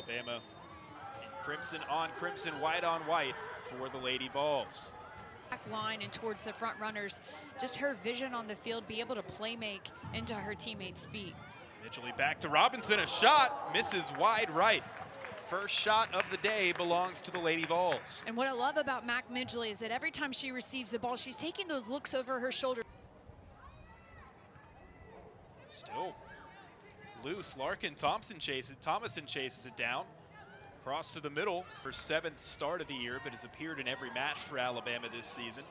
Alabama in crimson on crimson, white on white for the Lady Vols. Back line and towards the front runners, just her vision on the field, be able to play make into her teammates' feet. Midgley back to Robinson, a shot, misses wide right. First shot of the day belongs to the Lady Vols. And what I love about Mac Midgley is that every time she receives the ball, she's taking those looks over her shoulder. Still loose, Thomason chases it down. Cross to the middle, her 7th start of the year, but has appeared in every match for Alabama this season.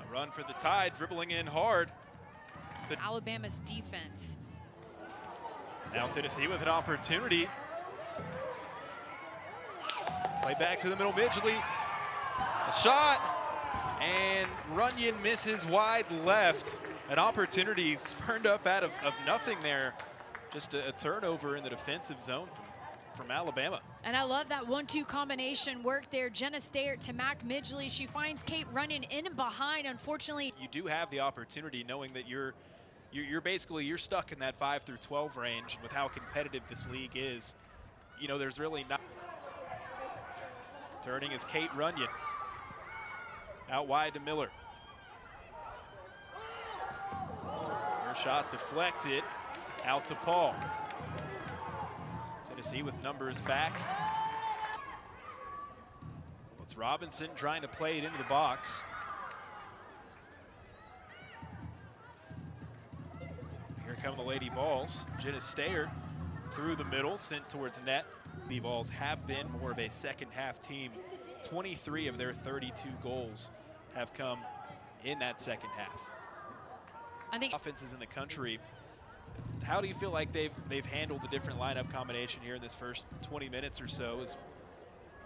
A run for the Tide, dribbling in hard. But Alabama's defense. Now Tennessee with an opportunity. Play back to the middle, Midgley. A shot, and Runyon misses wide left. An opportunity spurned up out of nothing there. Just a turnover in the defensive zone from Alabama. And I love that 1-2 combination work there. Jenna Stayert to Mac Midgley. She finds Kate Runyon in and behind. Unfortunately, you do have the opportunity, knowing that you're stuck in that 5 through 12 range, and with how competitive this league is, you know, there's really not. Turning is Kate Runyon. Out wide to Miller. Her shot deflected. Out to Paul. Tennessee with numbers back. Well, it's Robinson trying to play it into the box. Here come the Lady Vols. Jenna Stayert through the middle, sent towards net. The Vols have been more of a second half team. 23 of their 32 goals have come in that second half. I think offenses in the country. How do you feel like they've handled the different lineup combination here in this first 20 minutes or so? As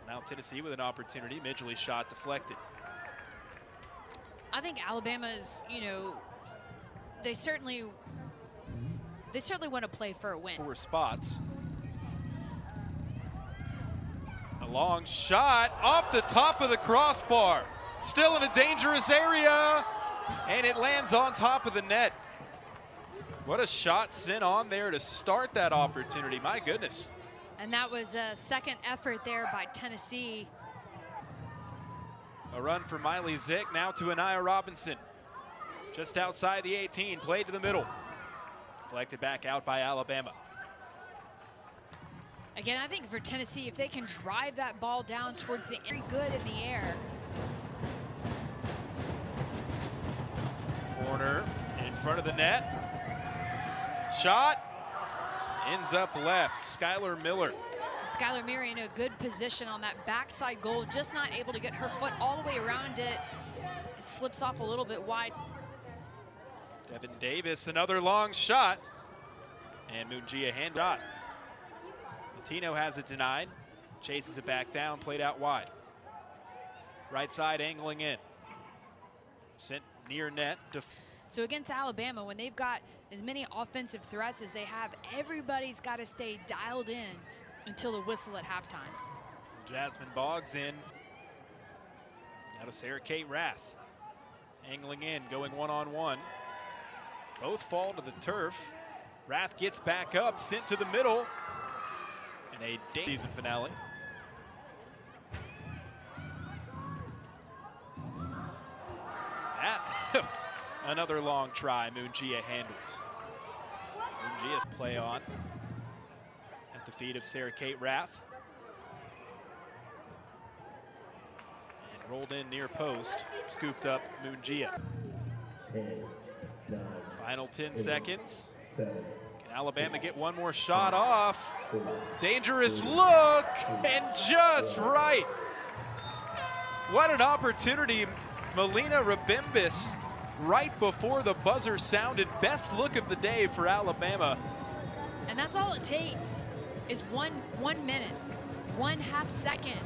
now Tennessee with an opportunity. Midgley shot deflected. I think Alabama's, you know, they certainly want to play for a win. 4 spots. A long shot off the top of the crossbar. Still in a dangerous area, and it lands on top of the net. What a shot sent on there to start that opportunity, my goodness. And that was a second effort there by Tennessee. A run for Miley Zick, now to Anaya Robinson. Just outside the 18, played to the middle. Deflected back out by Alabama. Again, I think for Tennessee, if they can drive that ball down towards the very good in the air. Corner in front of the net. Shot ends up left. Skylar Miller. Skylar Miller in a good position on that backside goal, just not able to get her foot all the way around it. It slips off a little bit wide. Devin Davis, another long shot. And Mungia hand shot. Latino has it denied. Chases it back down, played out wide. Right side angling in. Sent near net. So against Alabama, when they've got as many offensive threats as they have, everybody's got to stay dialed in until the whistle at halftime. Jasmine Boggs in. Now to Sarah Kate Rath. Angling in, going one-on-one. Both fall to the turf. Rath gets back up, sent to the middle. In a season finale. That, another long try, Mungia handles. Mungia's play on at the feet of Sarah Kate Rath. And rolled in near post, scooped up Mungia. Final 10 seconds. Can Alabama get one more shot off? Dangerous look, and just right. What an opportunity. Melina Rabimbis right before the buzzer sounded. Best look of the day for Alabama. And that's all it takes is one minute, 1/2 second.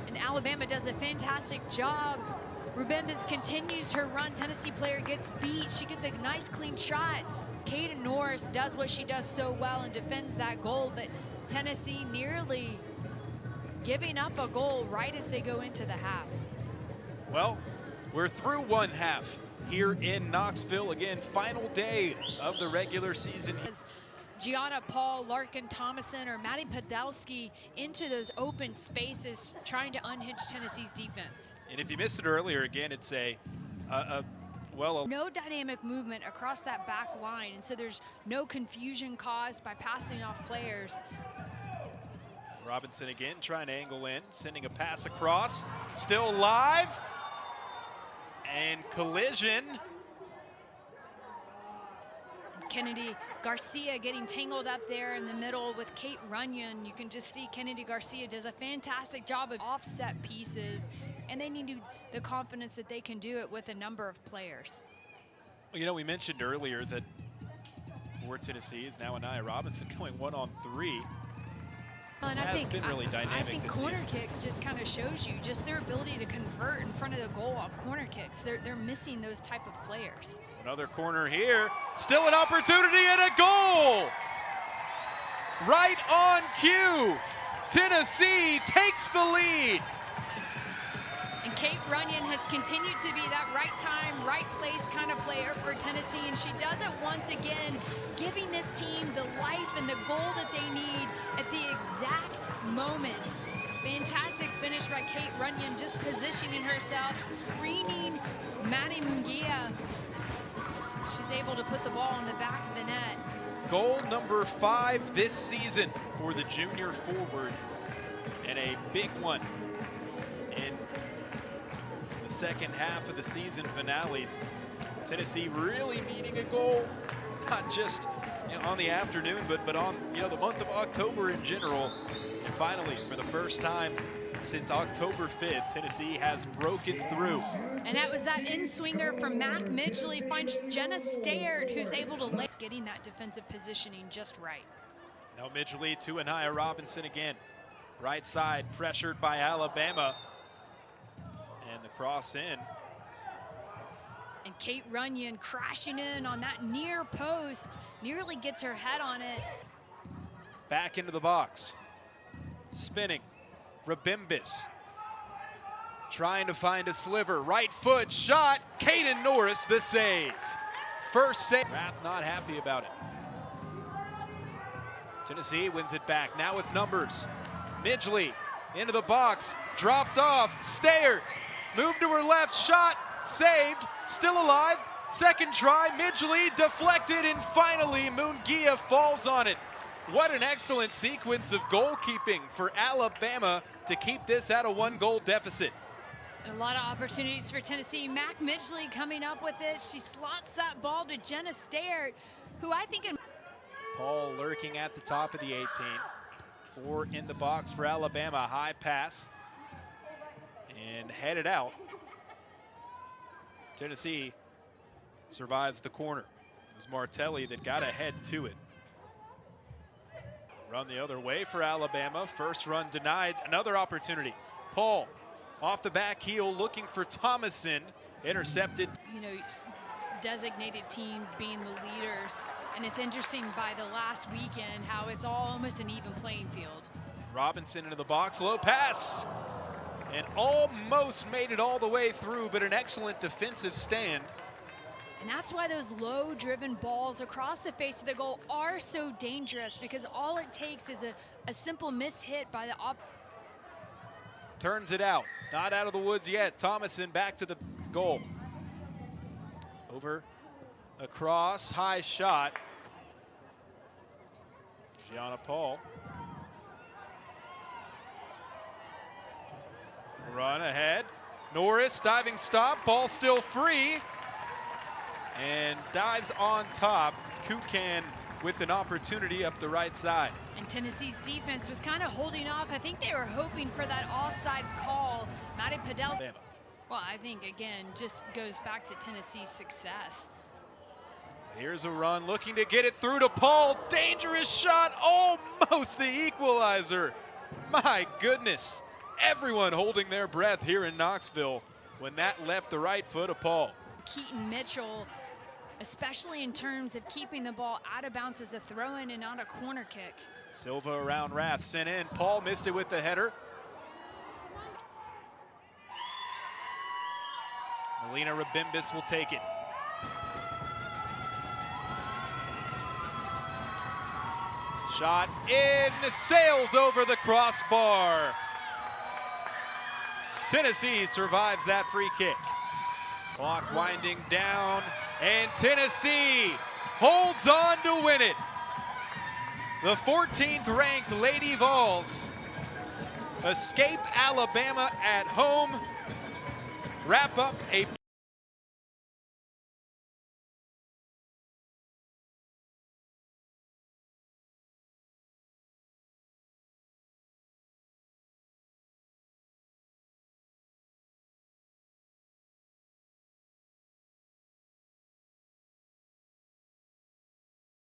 And Alabama does a fantastic job. Rabimbis continues her run. Tennessee player gets beat. She gets a nice clean shot. Kaden Norris does what she does so well and defends that goal, but Tennessee nearly giving up a goal right as they go into the half. Well, we're through one half here in Knoxville. Again, final day of the regular season. Gianna Paul, Larkin Thomason, or Maddie Podolsky into those open spaces, trying to unhinge Tennessee's defense. And if you missed it earlier, again, it's no dynamic movement across that back line, and so there's no confusion caused by passing off players. Robinson again trying to angle in, sending a pass across, still live, and collision. Kennedy Garcia getting tangled up there in the middle with Kate Runyon. You can just see Kennedy Garcia does a fantastic job of offset pieces, and they need the confidence that they can do it with a number of players. Well, you know, we mentioned earlier that for Tennessee is now Anaya Robinson going 1-on-3. And I think really dynamic I think this corner season. kicks just kind of shows you just their ability to convert in front of the goal off corner kicks. They're missing those type of players. Another corner here, still an opportunity and a goal! Right on cue, Tennessee takes the lead. And Kate Runyon has continued to be that right time, right place kind of player for Tennessee, and she does it once again, giving this team the life and the goal that they need at the exact moment. Fantastic finish by Kate Runyon, just positioning herself, screening Maddie Munguia. She's able to put the ball in the back of the net. Goal number 5 this season for the junior forward, and a big one in the second half of the season finale. Tennessee really needing a goal, not just on the afternoon, but on the month of October in general. And finally, for the first time since October 5th, Tennessee has broken through. And that was that in-swinger from Mac Midgley, finds Jenna Stayard, who's able to lay, getting that defensive positioning just right. Now Midgley to Anaya Robinson again. Right side, pressured by Alabama. And the cross in. And Kate Runyon crashing in on that near post, nearly gets her head on it. Back into the box. Spinning. Rabimbis trying to find a sliver. Right foot shot. Kaden Norris the save. First save. Rath not happy about it. Tennessee wins it back now with numbers. Midgley into the box. Dropped off. Stayard. Moved to her left. Shot. Saved. Still alive. Second try. Midgley deflected, and finally Munguia falls on it. What an excellent sequence of goalkeeping for Alabama to keep this at a 1-goal deficit. A lot of opportunities for Tennessee. Mac Midgley coming up with it. She slots that ball to Jenna Stayard, who I think... Paul lurking at the top of the 18. 4 in the box for Alabama. High pass. And headed out. Tennessee survives the corner. It was Martelli that got ahead to it. Run the other way for Alabama. First run denied. Another opportunity. Paul off the back heel looking for Thomason. Intercepted. You know, designated teams being the leaders. And it's interesting by the last weekend how it's almost an even playing field. Robinson into the box. Low pass. And almost made it all the way through, but an excellent defensive stand. And that's why those low-driven balls across the face of the goal are so dangerous, because all it takes is a simple mishit by the Turns it out. Not out of the woods yet. Thomason back to the goal. Over, across, high shot. Gianna Paul. Run ahead. Norris, diving stop. Ball still free. And dives on top. Kukan with an opportunity up the right side. And Tennessee's defense was kind of holding off. I think they were hoping for that offsides call. Maddie Podolsky. Well, I think, again, just goes back to Tennessee's success. Here's a run, looking to get it through to Paul. Dangerous shot, almost the equalizer. My goodness. Everyone holding their breath here in Knoxville when that left the right foot of Paul. Keaton Mitchell, especially in terms of keeping the ball out of bounds as a throw-in and not a corner kick. Silva around Rath, sent in. Paul missed it with the header. Melina Rabimbis will take it. Shot in, sails over the crossbar. Tennessee survives that free kick. Clock winding down, and Tennessee holds on to win it. The 14th ranked Lady Vols escape Alabama at home, wrap up a